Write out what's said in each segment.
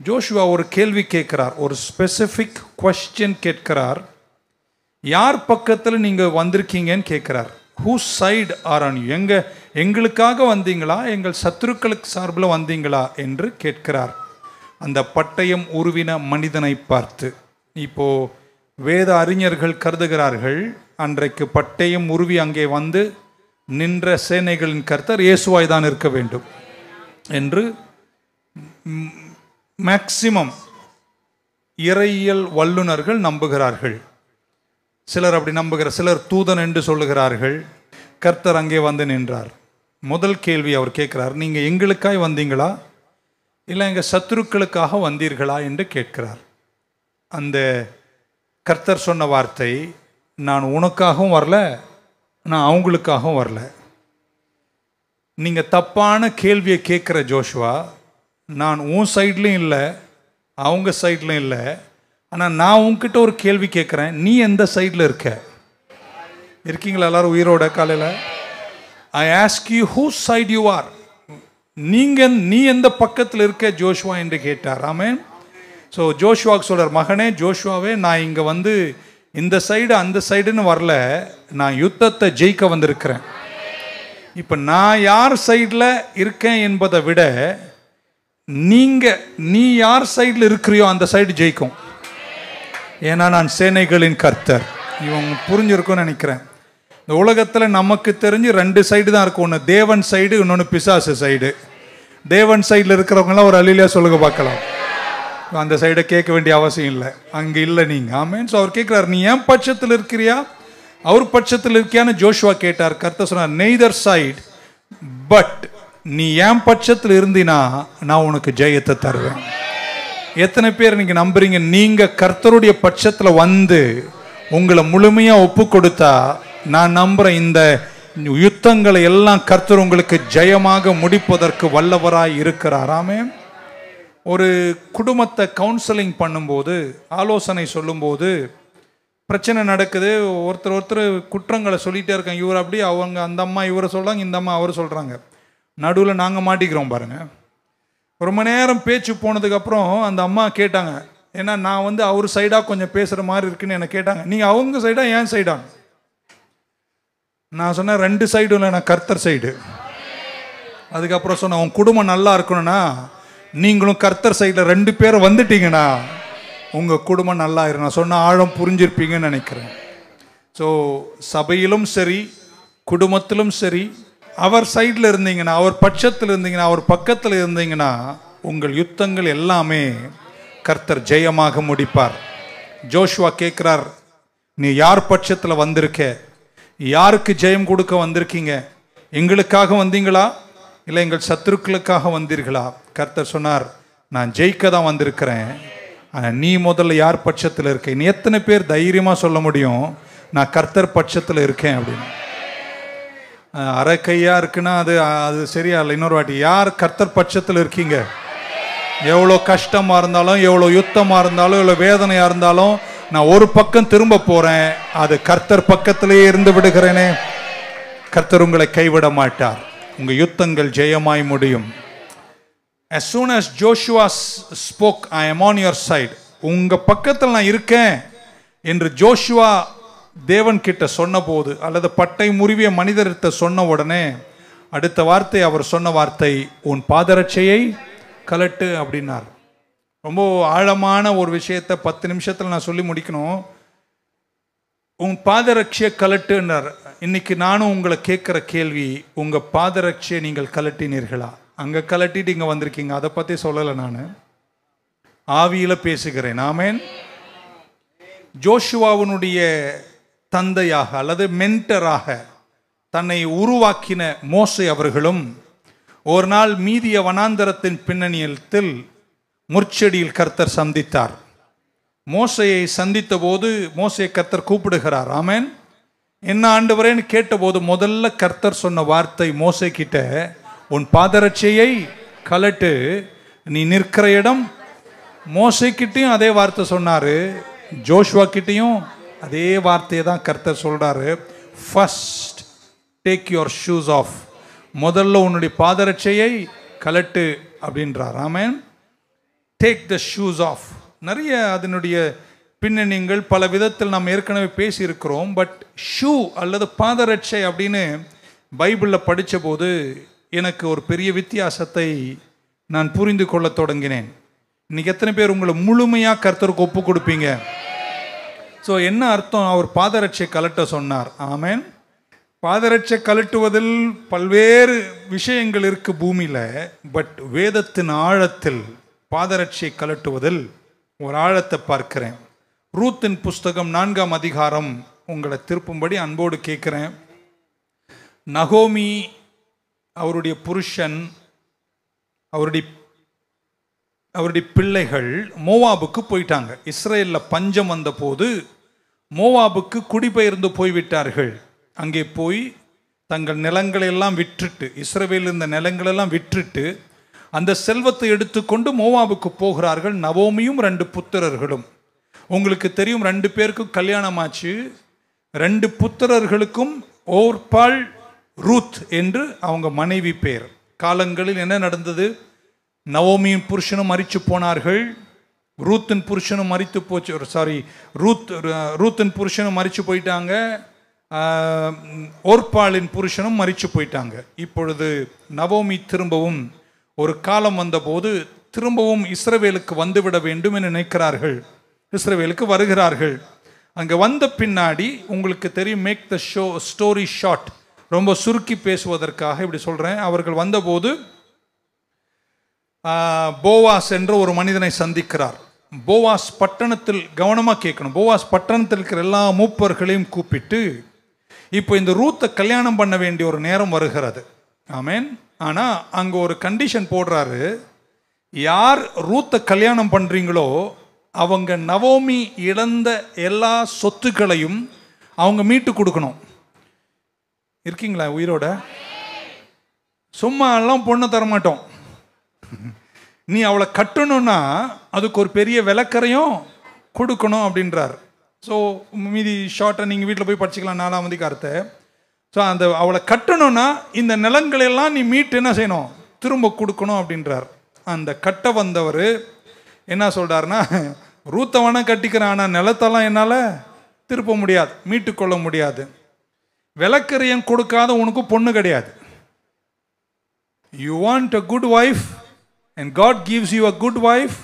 Joshua ஒரு கேள்வி கேட்கிறார், ஒரு ஸ்பெசிஃபிக் கொஸ்டின் கேட்கிறார். யார் பக்கத்தில் நீங்கள் வந்திருக்கீங்கன்னு கேட்குறார். Whose side are on you? எங்களுக்காக வந்தீங்களா, எங்கள் சத்துருக்களுக்கு சார்பில் வந்தீங்களா என்று கேட்கிறார். அந்த பட்டயம் உருவின மனிதனை பார்த்து. இப்போது வேத அறிஞர்கள் கருதுகிறார்கள், அன்றைக்கு பட்டயம் உருவி அங்கே வந்து நின்ற சேனைகளின் கர்த்தர் இயேசுவாய் தான் இருக்க வேண்டும் என்று மேக்சிமம் இறையியல் வல்லுநர்கள் நம்புகிறார்கள். சிலர் அப்படி நம்புகிறார், சிலர் தூதன் என்று சொல்லுகிறார்கள். கர்த்தர் அங்கே வந்து நின்றார். முதல் கேள்வி அவர் கேட்கிறார், நீங்கள் எங்களுக்காய் வந்தீங்களா இல்லை எங்கள் சத்துருக்களுக்காக வந்தீர்களா என்று கேட்கிறார். அந்த கர்த்தர் சொன்ன வார்த்தை, நான் உனக்காகவும் வரல, நான் அவங்களுக்காகவும் வரல. நீங்கள் தப்பான கேள்வியை கேட்குற ஜோஷுவா, நான் உன் சைட்லையும் இல்லை அவங்க சைட்லையும் இல்லை, ஆனால் நான் உன்கிட்ட ஒரு கேள்வி கேட்குறேன், நீ எந்த சைடில் இருக்கீங்களா எல்லாரும் உயிரோட காலையில்? I ask you who side you are. நீ எந்த பக்கத்தில் இருக்க ஜோஷுவா என்று கேட்டார். ஆமென். ஸோ ஜோஷுவாவுக்கு சொல்கிறார், மகனே ஜோஷுவாவே, நான் இங்கே வந்து இந்த சைடு அந்த சைடுன்னு வரல, நான் யுத்தத்தை ஜெயிக்க வந்திருக்கிறேன். இப்போ நான் யார் சைடில் இருக்கேன் என்பதை விட நீ யார் சைடில் இருக்கிறியோ அந்த சைடு ஜெயிக்கும். ஏன்னா நான் சேனைகளின் கர்த்தர். இவங்க புரிஞ்சிருக்கும்னு நினைக்கிறேன். இந்த உலகத்தில் நமக்கு தெரிஞ்சு 2 சைடு தான் இருக்கும், ஒன்று தேவன் சைடு, இன்னொன்று பிசாசு சைடு. தேவன் சைடில் இருக்கிறவங்களாம் ஒரு அலிலியா சொல்லுங்க பார்க்கலாம். அந்த சைடை கேட்க வேண்டிய அவசியம் இல்லை, அங்கே இல்லை நீங்கள். ஆமென். ஸோ அவர் கேட்குறாரு, நீ ஏன் பட்சத்தில் இருக்கிறியா அவர் பட்சத்தில் இருக்கியான்னு ஜோஷுவா கேட்டார். கர்த்தர் சொன்னார், நெய்தர் சைட், பட் நீ ஏன் பட்சத்தில் இருந்தினா நான் உனக்கு ஜெயத்தை தருவேன். எத்தனை பேர் நீங்க நம்புறீங்க? நீங்க கர்த்தருடைய பட்சத்தில் வந்து உங்களை முழுமையா ஒப்பு கொடுத்தா, நான் நம்புறேன் இந்த யுத்தங்களை எல்லாம் கர்த்தர் உங்களுக்கு ஜெயமாக முடிப்பதற்கு வல்லவராய் இருக்கிறார். ஆமென். ஒரு குடும்பத்தை கவுன்சிலிங் பண்ணும்போது, ஆலோசனை சொல்லும்போது, பிரச்சனை நடக்குது, ஒருத்தர் குற்றங்களை சொல்லிகிட்டே இருக்காங்க. இவர் அப்படி, அவங்க அந்த அம்மா இவரை சொல்கிறாங்க, இந்த அம்மா அவர் சொல்கிறாங்க. நடுவில் நாங்கள் மாட்டிக்கிறோம் பாருங்கள். ரொம்ப நேரம் பேச்சு போனதுக்கப்புறம் அந்த அம்மா கேட்டாங்க, ஏன்னா நான் வந்து அவர் சைடாக கொஞ்சம் பேசுகிற மாதிரி இருக்குன்னு என்னை கேட்டாங்க, நீங்கள் அவங்க சைடா ஏன் சைடா? நான் சொன்னேன் 2 சைடும் இல்லை, நான் கர்த்தர் சைடு. அதுக்கப்புறம் சொன்னேன், உன் குடும்பம் நல்லா இருக்கணும்னா நீங்களும் கர்த்தர் சைடில் 2 பேர் வந்துட்டீங்கன்னா உங்கள் குடும்பம் நல்லா இருக்கும். நான் சொன்ன ஆழம் புரிஞ்சிருப்பீங்கன்னு நினைக்கிறேன். ஸோ சபையிலும் சரி, குடும்பத்திலும் சரி, அவர் சைடில் இருந்தீங்கன்னா, அவர் பட்சத்தில் இருந்தீங்கன்னா, அவர் பக்கத்தில் இருந்தீங்கன்னா உங்கள் யுத்தங்கள் எல்லாமே கர்த்தர் ஜெயமாக முடிப்பார். ஜோஷுவா கேட்குறார், நீ யார் பட்சத்தில் வந்திருக்க? யாருக்கு ஜெயம் கொடுக்க வந்திருக்கீங்க? எங்களுக்காக வந்தீங்களா இல்லை எங்கள் சத்துருக்களுக்காக வந்தீர்களா? கர்த்தர் சொன்னார், நான் ஜெயிக்க தான் வந்திருக்கிறேன். நீ முதல்ல யார் பட்சத்தில் இருக்க? நீ எத்தனை பேர் தைரியமாக சொல்ல முடியும் நான் கர்த்தர் பட்சத்தில் இருக்கேன் அப்படின்னு? அரை கையா இருக்குன்னா அது சரியா இல்லை. இன்னொரு வாட்டி, யார் கர்த்தர் பட்சத்தில் இருக்கீங்க? எவ்வளோ கஷ்டமாக இருந்தாலும், எவ்வளோ யுத்தமாக இருந்தாலும், எவ்வளோ வேதனையாக இருந்தாலும், நான் ஒரு பக்கம் திரும்ப போகிறேன், அது கர்த்தர் பக்கத்திலேயே இருந்து விடுகிறேனே. கர்த்தர் உங்களை கைவிட மாட்டார். உங்கள் யுத்தங்கள் ஜெயமாய் முடியும். As soon as Joshua spoke, I am on your side, உங்கள் பக்கத்தில் நான் இருக்கேன் என்று ஜோஷுவா தேவன் கிட்ட சொன்ன போது, அல்லது பட்டை முறிவிய மனிதர்கிட்ட சொன்ன உடனே அடுத்த வார்த்தை அவர் சொன்ன வார்த்தை, உன் பாதரட்சையை கலட்டு அப்படின்னார். ரொம்ப ஆழமான ஒரு விஷயத்தை 10 நிமிஷத்தில் நான் சொல்லி முடிக்கணும். உன் பாதரட்சையை கலட்டுன்னார். இன்னைக்கு நானும் உங்களை கேட்குற கேள்வி, உங்கள் பாதரட்சையை நீங்கள் கலட்டினீர்களா? அங்கே கலட்டிட்டு இங்கே வந்திருக்கீங்க, அதை பற்றி சொல்லலை. நான் ஆவியில் பேசுகிறேன். ஆமென். ஜோஷுவாவினுடைய தந்தையாக அல்லது மென்டராக தன்னை உருவாக்கின மோசே அவர்களும் ஒரு நாள் மீதிய வனாந்தரத்தின் பின்னணியில் முற்செடியில் கர்த்தர் சந்தித்தார். மோசையை சந்தித்த போது மோசையை கர்த்தர் கூப்பிடுகிறார். ஆமென். என்ன ஆண்டவரேன்னு கேட்டபோது முதல்ல கர்த்தர் சொன்ன வார்த்தை மோசே கிட்ட, உன் பாதரட்சையை கலட்டு, நீ நிற்கிற இடம். மோசே கிட்டையும் அதே வார்த்தை சொன்னார், ஜோஷுவா கிட்டையும் அதே வார்த்தையை தான் கர்த்தர் சொல்கிறாரு. First take your shoes off, முதல்ல உன்னுடைய பாதரட்சையை கலட்டு அப்படின்றார். ஆமென். Take the shoes off. நிறைய அதனுடைய பின்னணிகள் பல விதத்தில் நாம் ஏற்கனவே பேசியிருக்கிறோம். பட் ஷூ அல்லது பாதரட்சை அப்படின்னு பைபிளில் படித்த போது எனக்கு ஒரு பெரிய வித்தியாசத்தை நான் புரிந்து கொள்ள தொடங்கினேன். இன்னைக்கு எத்தனை பேர் உங்களை முழுமையாக கர்த்தருக்கு ஒப்பு கொடுப்பீங்க? ஸோ என்ன அர்த்தம்? அவர் பாதரட்சை கலட்ட சொன்னார். ஆமென். பாதரட்சை கலட்டுவதில் பல்வேறு விஷயங்கள் இருக்கு பூமியில். பட் வேதத்தின் ஆழத்தில் பாதரட்சை கலட்டுவதில் ஒரு ஆழத்தை பார்க்கிறேன். ரூத்தின் புஸ்தகம் 4ஆம் அதிகாரம் உங்களை திருப்பும்படி அன்போடு கேட்குறேன். நகோமி, அவருடைய புருஷன், அவருடைய பிள்ளைகள் மோவாபுக்கு போயிட்டாங்க. இஸ்ரேலில் பஞ்சம் வந்த போது மோவாபுக்கு குடிபெயர்ந்து போய்விட்டார்கள். அங்கே போய் தங்கள் நிலங்களெல்லாம் விற்றுட்டு, இஸ்ரவேல் இருந்த நிலங்களெல்லாம் விற்றுட்டு அந்த செல்வத்தை எடுத்துக்கொண்டு மோவாபுக்கு போகிறார்கள். நவோமியும் 2 புத்திரர்களும். உங்களுக்கு தெரியும், 2 பேருக்கும் கல்யாணம் ஆச்சு. 2 புத்திரர்களுக்கும் ஓர்பாள், ரூத் என்று அவங்க மனைவி பேர். காலங்களில் என்ன நடந்தது? நவோமியின் புருஷனும் மரித்து போனார்கள். ரூத்தின் புருஷனும் மரித்து போச்சு. ரூத்தின் புருஷனும் மரித்து போயிட்டாங்க. ஓர்பாளின் புருஷனும் மரித்து போயிட்டாங்க. இப்பொழுது நவோமி திரும்பவும் ஒரு காலம் வந்தபோது திரும்பவும் இஸ்ரவேலுக்கு வந்துவிட வேண்டும் என்று நினைக்கிறார்கள். இஸ்ரவேலுக்கு வருகிறார்கள். அங்கே வந்த பின்னாடி உங்களுக்கு தெரியும், மேக் த ஸ்டோரி ஷார்ட், ரொம்ப சுருக்கி பேசுவதற்காக இப்படி சொல்கிறேன். அவர்கள் வந்தபோது போவாஸ் என்ற ஒரு மனிதனை சந்திக்கிறார். போவாஸ் பட்டணத்தில், கவனமாக கேட்கணும், போவாஸ் பட்டணத்தில் இருக்கிற எல்லா மூப்பர்களையும் கூப்பிட்டு, இப்போ இந்த ரூத்தை கல்யாணம் பண்ண வேண்டிய ஒரு நேரம் வருகிறது. ஆமேன். ஆனால் அங்கே ஒரு கண்டிஷன் போடுறாரு. யார் ரூத்தை கல்யாணம் பண்ணுறீங்களோ அவங்க நவோமி இழந்த எல்லா சொத்துக்களையும் அவங்க மீட்டு கொடுக்கணும். இருக்கீங்களா உயிரோட? சும்மா எல்லாம் பொண்ணை தரமாட்டோம். நீ அவளை கட்டணும்னா அதுக்கு ஒரு பெரிய விலக்கரையும் கொடுக்கணும் அப்படின்றார். ஸோ மீதி ஷார்ட்டை நீங்கள் வீட்டில் போய் படிச்சுக்கலாம் 4ஆம் அதிகாரத்தை. ஸோ அந்த அவளை கட்டணும்னா இந்த நிலங்களெல்லாம் நீ மீட்டு என்ன செய்யணும்? திரும்ப கொடுக்கணும் அப்படின்றார். அந்த கட்ட வந்தவர் என்ன சொல்கிறாருன்னா, ரூத்தை வேணா கட்டிக்கிறேன், ஆனால் நிலத்தெல்லாம் என்னால் திருப்ப முடியாது, மீட்டு கொள்ள முடியாது. விலக்கரையும் கொடுக்காத உனக்கு பொண்ணு கிடையாது. You want a good wife and God gives you a good wife,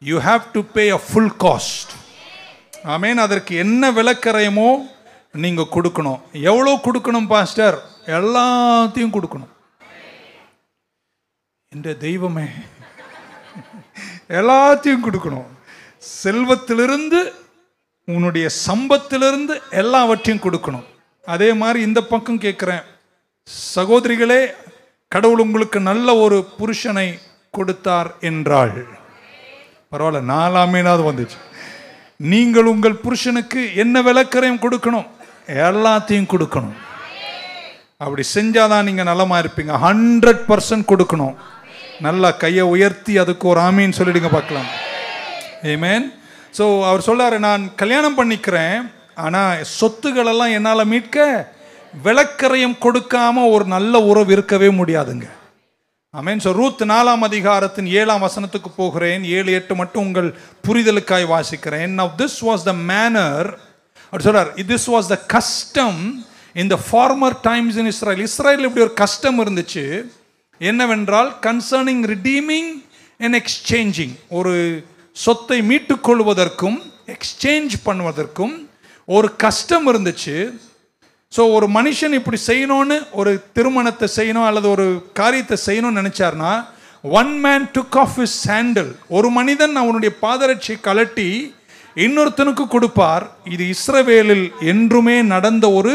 you have to pay a full cost. ஆமென். அதற்கு என்ன விலக்கரையுமோ நீங்க கொடுக்கணும். எவ்வளோ கொடுக்கணும் பாஸ்டர்? எல்லாத்தையும் கொடுக்கணும். இந்த தெய்வமே, எல்லாத்தையும் கொடுக்கணும். செல்வத்திலிருந்து, உன்னுடைய சம்பத்திலிருந்து எல்லாவற்றையும் கொடுக்கணும். அதே மாதிரி இந்த பக்கம் கேட்குறேன், சகோதரிகளே, கடவுள் உங்களுக்கு நல்ல ஒரு புருஷனை கொடுத்தார் என்றாள். பரவாயில்ல, 4ஆமேனாவது வந்துச்சு. நீங்கள் உங்கள் புருஷனுக்கு என்ன விலக்கரையும் கொடுக்கணும், எல்லாத்தையும் கொடுக்கணும். அப்படி செஞ்சாதான் நீங்க நலமா இருப்பீங்க. 100% கொடுக்கணும். நல்லா கையை உயர்த்தி அதுக்கு ஒரு ஆமீன் சொல்லிடுங்க பார்க்கலாம். ஆமென். ஸோ அவர் சொல்லாரு, நான் கல்யாணம் பண்ணிக்கிறேன், ஆனால் சொத்துக்களெல்லாம் என்னால் மீட்க விலக்கரையும் கொடுக்காம ஒரு நல்ல உறவு இருக்கவே முடியாதுங்க. ஆமென். ஸோ ரூத் 4ஆம் அதிகாரத்தின் 7ஆம் வசனத்துக்கு போகிறேன். 7, 8 மட்டும் உங்கள் புரிதலுக்காய் வாசிக்கிறேன். Now this was the manner, அப்படி சொல்றார், this was the custom in the former times in Israel. Israel இப்படி ஒரு கஸ்டம் இருந்துச்சு. என்னவென்றால், கன்சர்னிங் ரிடீமிங் அண்ட் எக்ஸ்சேஞ்சிங், ஒரு சொத்தை மீட்டுக்கொள்வதற்கும் எக்ஸ்சேஞ்ச் பண்ணுவதற்கும் ஒரு கஸ்டம் இருந்துச்சு. ஸோ ஒரு மனுஷன் இப்படி செய்யணும்னு, ஒரு திருமணத்தை செய்யணும் அல்லது ஒரு காரியத்தை செய்யணும்னு நினைச்சார்னா, one man took off his sandal, ஒரு மனிதன் அவனுடைய பாதரட்சை கலட்டி இன்னொருத்தனுக்கு கொடுப்பார். இது இஸ்ரவேலில் என்றுமே நடந்த ஒரு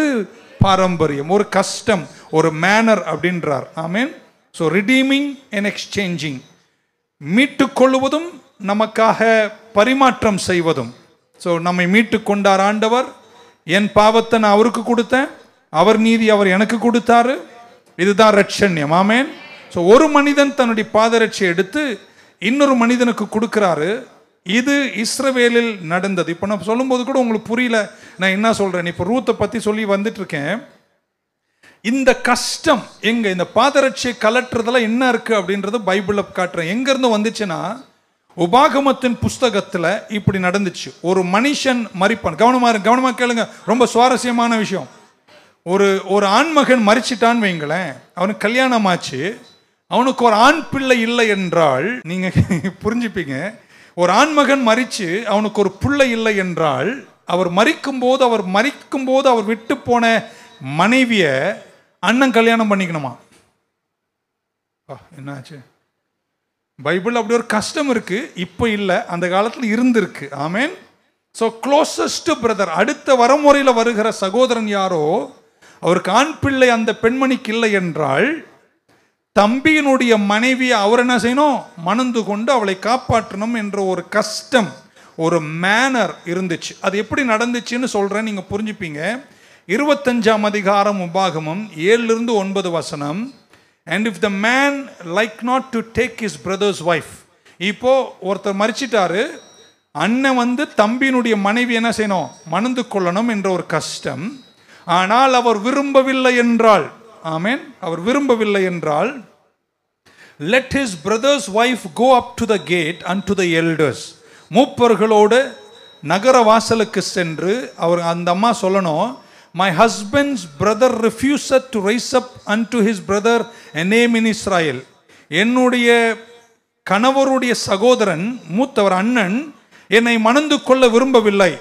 பாரம்பரியம், ஒரு கஸ்டம், ஒரு மேனர் அப்படின்றார். ஆமென். ஸோ ரிடீமிங் அண்ட் எக்ஸ்சேஞ்சிங், மீட்டு கொள்வதும் நமக்காக பரிமாற்றம் செய்வதும். ஸோ நம்மை மீட்டு கொண்டார் ஆண்டவர். என் பாவத்தை நான் அவருக்கு கொடுத்தேன், அவர் நீதி அவர் எனக்கு கொடுத்தாரு. இதுதான் ரட்சண்யம். ஆமென். ஸோ ஒரு மனிதன் தன்னுடைய பாதரட்சை எடுத்து இன்னொரு மனிதனுக்கு கொடுக்கிறாரு. இது இஸ்ரவேலில் நடந்தது. இப்போ நான் சொல்லும்போது கூட உங்களுக்கு புரியல நான் என்ன சொல்றேன். இப்போ ரூத்தை பத்தி சொல்லி வந்துட்டு இருக்கேன். இந்த கஷ்டம் எங்க, இந்த பாதரட்சை கலட்டுறதுல என்ன இருக்கு அப்படின்றது பைபிள்ல காட்டுறேன். எங்க இருந்து வந்துச்சுன்னா, உபாகமத்தின் புஸ்தகத்துல இப்படி நடந்துச்சு. ஒரு மனுஷன் மரிப்பான். கவனமா கேளுங்க, ரொம்ப சுவாரஸ்யமான விஷயம். ஒரு ஆண்மகன் மரிச்சிட்டான்னு வைங்களேன், அவனுக்கு கல்யாணம் ஆச்சு, அவனுக்கு ஒரு ஆண் பிள்ளை இல்லை என்றால், நீங்க புரிஞ்சுப்பீங்க, ஒரு ஆண்மகன் மரிச்சு அவனுக்கு ஒரு பிள்ளை இல்லை என்றால், அவர் மரிக்கும் போது அவர் விட்டு போன மனைவிய அண்ணன் கல்யாணம் பண்ணிக்கணுமா? என்னாச்சு? பைபிள் அப்படி ஒரு கஷ்டம் இருக்கு. இப்போ இல்லை, அந்த காலத்தில் இருந்திருக்கு. ஆமேன். ஸோ க்ளோசஸ்ட் பிரதர், அடுத்த வரமுறையில் வருகிற சகோதரன் யாரோ, அவருக்கு ஆண் பிள்ளை அந்த பெண்மணிக்கு இல்லை என்றால், தம்பியினுடைய மனைவியை அவர் என்ன செய்யணும்? மணந்து கொண்டு அவளை காப்பாற்றணும் என்ற ஒரு கஷ்டம், ஒரு மேனர் இருந்துச்சு. அது எப்படி நடந்துச்சுன்னு சொல்றேன், நீங்க புரிஞ்சுப்பீங்க. 25ஆம் அதிகாரம் உபாகமம் 7-9 வசனம். And if the man like not to take his brother's wife, இப்போ ஒருத்தர் மரிச்சிட்டாரு, அண்ணன் தம்பியினுடைய மனைவி என்ன செய்யணும்? மணந்து கொள்ளணும் என்ற ஒரு கஷ்டம். ஆனால் அவர் விரும்பவில்லை என்றால், ஆமென், அவர் விரும்பவில்லை என்றால், let his brother's wife go up to the gate unto the elders, மூப்பர்களோடு நகர வாசலுக்கு சென்று அவர் அந்த அம்மா சொல்லணும், my husband's brother refused to raise up unto his brother a name in Israel, என்னுடைய கணவருடைய சகோதரன் மூத்தவர் அண்ணன் என்னை மணந்து கொள்ள விரும்பவில்லை,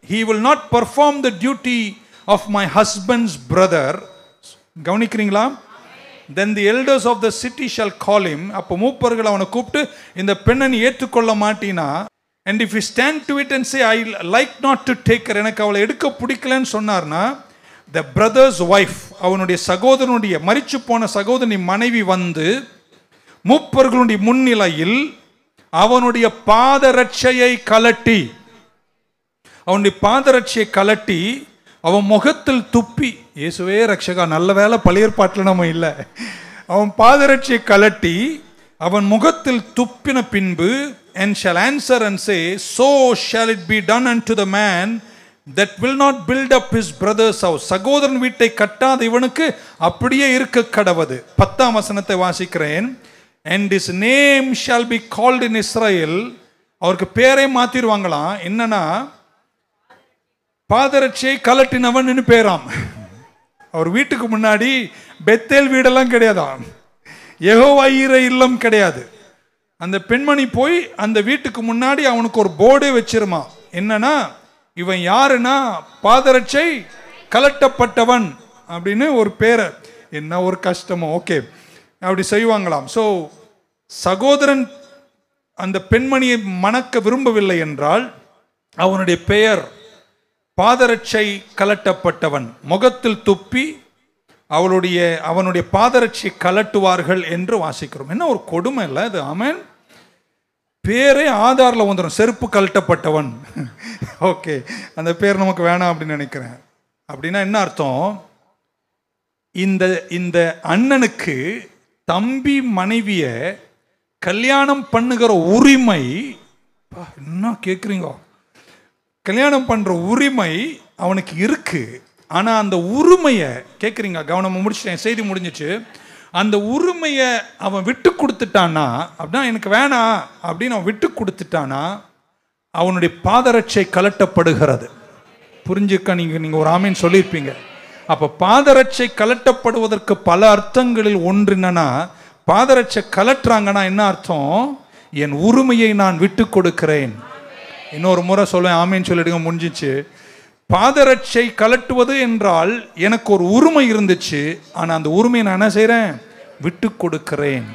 he will not perform the duty of my husband's brother. கவனிக்கிறீங்களா? then the elders of the city shall call him, அப்போ மூப்பர்கள் அவனை கூப்பிட்டு, இந்த பெண்ணை நீ ஏற்றுக்கொள்ள மாட்டினா, and if he stand to it and say I like not to take her, எனக்கு அவளை எடுக்க பிடிக்கலன்னு சொன்னார்னா, the brother's wife, அவனுடைய சகோதரனுடைய மரிச்சு போன சகோதரனி மனைவி மூப்பர்களுடைய முன்னிலையில் அவனுடைய பாதரட்சையை கலட்டி, அவன் முகத்தில் துப்பி, இயேசுவே ரட்சகா, நல்ல வேலை பழைய ஏற்பாட்டில் நம்ம இல்லை, அவன் பாதரட்சியை கலட்டி அவன் முகத்தில் துப்பின பின்பு, and shall answer and say, so shall it be done unto the man that will not build up his brother's house, சகோதரன் வீட்டை கட்டாத இவனுக்கு அப்படியே இருக்க கடவது. 10ஆம் வசனத்தை வாசிக்கிறேன். and his name shall be called in Israel, அவருக்கு பேரை மாத்திடுவாங்களாம், என்னன்னா பாதரட்சியை கலட்டினவன் பேராம். அவர் வீட்டுக்கு முன்னாடி பெத்தேல் வீடெல்லாம் கிடையாதான், யெகோவா ஈரே இல்லம் கிடையாது. அந்த பெண்மணி போய் அந்த வீட்டுக்கு முன்னாடி அவனுக்கு ஒரு போர்டே வச்சிருமா, என்னன்னா இவன் யாருன்னா பாதரட்சை கலட்டப்பட்டவன் அப்படின்னு ஒரு பேரை. என்ன ஒரு கஷ்டமோ. ஓகே, அப்படி செய்வாங்களாம். ஸோ சகோதரன் அந்த பெண்மணியை மணக்க விரும்பவில்லை என்றால் அவனுடைய பெயர் பாதரட்சை கலட்டப்பட்டவன், முகத்தில் துப்பி அவனுடைய பாதரட்சை கலட்டுவார்கள் என்று வாசிக்கிறோம். என்ன ஒரு கொடுமை இல்லை அது? ஆமென். பேரே ஆதாரில் வந்துடும், செருப்பு கலட்டப்பட்டவன். ஓகே, அந்த பேர் நமக்கு வேணாம் அப்படின்னு நினைக்கிறேன். அப்படின்னா என்ன அர்த்தம்? இந்த அண்ணனுக்கு தம்பி மனைவிய கல்யாணம் பண்ணுகிற உரிமை, என்ன கேட்குறீங்க, கல்யாணம் பண்ற உரிமை அவனுக்கு இருக்கு. ஆனா அந்த உரிமையை கேட்குறீங்க, கவனமா முடிச்சிட்டேன், செய்தி முடிஞ்சிச்சு. அந்த உரிமையை அவன் விட்டு கொடுத்துட்டானா, அப்படின்னா எனக்கு வேணாம் அப்படின்னு அவன் விட்டு கொடுத்துட்டானா அவனுடைய பாதரட்சை கலட்டப்படுகிறது. புரிஞ்சுக்க நீங்க ஒரு ஆமீன் சொல்லியிருப்பீங்க. அப்ப பாதரட்சை கலட்டப்படுவதற்கு பல அர்த்தங்களில் ஒன்று என்னன்னா, பாதரட்சை கலட்டுறாங்கன்னா என்ன அர்த்தம்? என் உரிமையை நான் விட்டு கொடுக்கிறேன். இன்னொரு முறை சொல்லுவேன், ஆமீன் சொல்லிடுங்க, முடிஞ்சிச்சு. பாதரட்சை கலட்டுவது என்றால் எனக்கு ஒரு உரிமை இருந்துச்சு, ஆனா அந்த உரிமையை நான் என்ன செய்றேன்? விட்டு கொடுக்கிறேன்.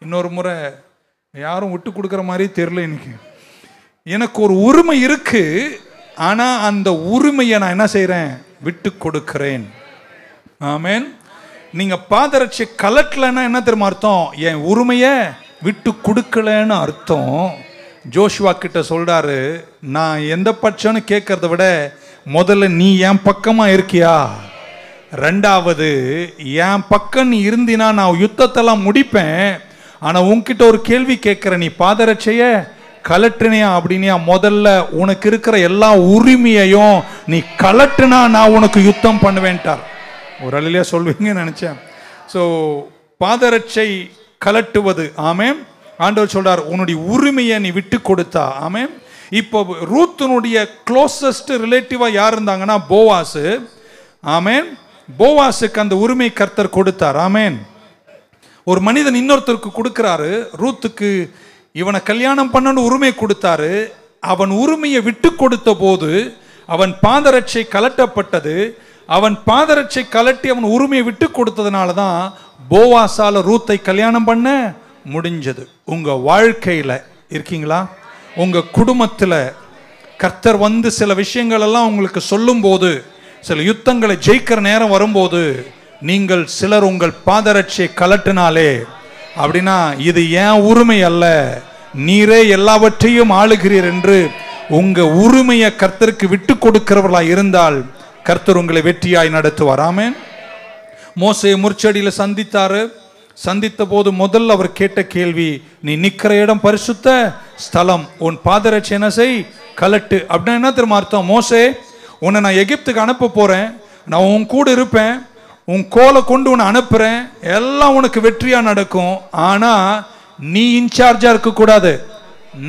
இன்னொரு முறை, யாரும் விட்டு கொடுக்குற மாதிரி தெரியல எனக்கு. எனக்கு ஒரு உரிமை இருக்கு, ஆனா அந்த உரிமையை நான் என்ன செய்றேன்? விட்டு கொடுக்கிறேன். ஆமென். நீங்க பாதரட்சை கலட்டலன்னா என்ன தெரியுமா அர்த்தம்? என் உரிமையை விட்டு கொடுக்கலன்னு அர்த்தம். ஜோஷுவா கிட்ட சொல்றாரு, நான் எந்த பட்சம்னு கேட்கறத விட முதல்ல நீ என் பக்கமா இருக்கியா, ரெண்டாவது என் பக்கம் நீ இருந்தினா நான் யுத்தத்தெல்லாம் முடிப்பேன். ஆனா உன்கிட்ட ஒரு கேள்வி கேட்கிறேன், நீ பாதரட்சைய கலட்டுனியா அப்படினியா? முதல்ல உனக்கு இருக்கிற எல்லா உரிமையையும் நீ கலட்டுனா நான் உனக்கு யுத்தம் பண்ணுவேன்ட்டார். ஒரு அழிலையா சொல்வீங்கன்னு நினைச்சேன். ஸோ பாதரட்சை கலட்டுவது, ஆமென், ஆண்டவர் சொல்றார், உன்னுடைய உரிமையை நீ விட்டு கொடுத்தா. ஆமென். இப்போ ரூத்தினுடைய க்ளோசஸ்ட் ரிலேட்டிவா யார் இருந்தாங்கன்னா போவாஸ். ஆமென். போவாஸுக்கு அந்த உரிமை கர்த்தர் கொடுத்தார். ஆமென். ஒரு மனிதன் இன்னொருத்தருக்கு கொடுக்கிறாரு. ரூத்துக்கு இவனை கல்யாணம் பண்ணணும் உரிமை கொடுத்தாரு. அவன் உரிமையை விட்டு கொடுத்த போது அவன் பாதரட்சை கலட்டப்பட்டது. அவன் பாதரட்சை கலட்டி அவன் உரிமையை விட்டு கொடுத்ததுனால தான் போவாசால ரூத்தை கல்யாணம் பண்ண முடிஞ்சது. உங்க வாழ்க்கையில இருக்கீங்களா? உங்க குடும்பத்தில் கர்த்தர் வந்து சில விஷயங்கள் எல்லாம் உங்களுக்கு சொல்லும் போது, சில யுத்தங்களை ஜெயிக்கிற நேரம் வரும்போது, நீங்கள் சிலர் உங்கள் பாதரட்சை கலட்டினாலே அப்படின்னா இது ஏன் உரிமை அல்ல, நீரே எல்லாவற்றையும் ஆளுகிறீர் என்று உங்க உரிமையை கர்த்தருக்கு விட்டு கொடுக்கிறவர்களா இருந்தால் கர்த்தர் உங்களை வெற்றியாய் நடத்துவார். ஆமென். மோசேயை முற்செடியில சந்தித்தாரு. சந்தித்த போது முதல்ல அவர் கேட்ட கேள்வி, நீ நிக்கிற இடம் பரிசுத்த ஸ்தலம், உன் பாதரட்சை என்ன செய், கலட்டு. அப்படின்னா என்ன தெரியுமா அர்த்தம்? மோசே, உன்னை நான் எகிப்துக்கு அனுப்ப போறேன், நான் உன் கூட இருப்பேன், உன் கோலை கொண்டு உன்னை அனுப்புறேன், எல்லாம் உனக்கு வெற்றியா நடக்கும். ஆனா நீ இன்சார்ஜா இருக்க கூடாது,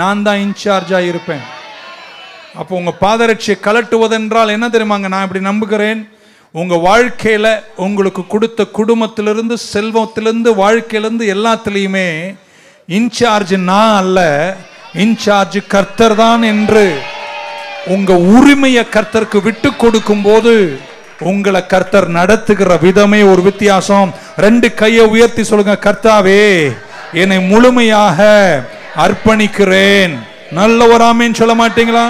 நான் தான் இன்சார்ஜா இருப்பேன். அப்போ உங்க பாதரட்சியை கலட்டுவதென்றால் என்ன தெரியுமாங்க? நான் இப்படி நம்புகிறேன், உங்க வாழ்க்கையில உங்களுக்கு கொடுத்த குடும்பத்திலிருந்து, செல்வத்திலிருந்து, வாழ்க்கையிலிருந்து எல்லாத்திலையுமே இன்சார்ஜ் நான் அல்ல, இன்சார்ஜ் கர்த்தர் தான் என்று உங்க உரிமையை கர்த்தருக்கு விட்டு கொடுக்கும் போது உங்களை கர்த்தர் நடத்துகிற விதமே ஒரு வித்தியாசம். ரெண்டு கையை உயர்த்தி சொல்லுங்க, கர்த்தாவே என்னை முழுமையாக அர்ப்பணிக்கிறேன். நல்ல ஒரு ஆமென் சொல்ல மாட்டீங்களா?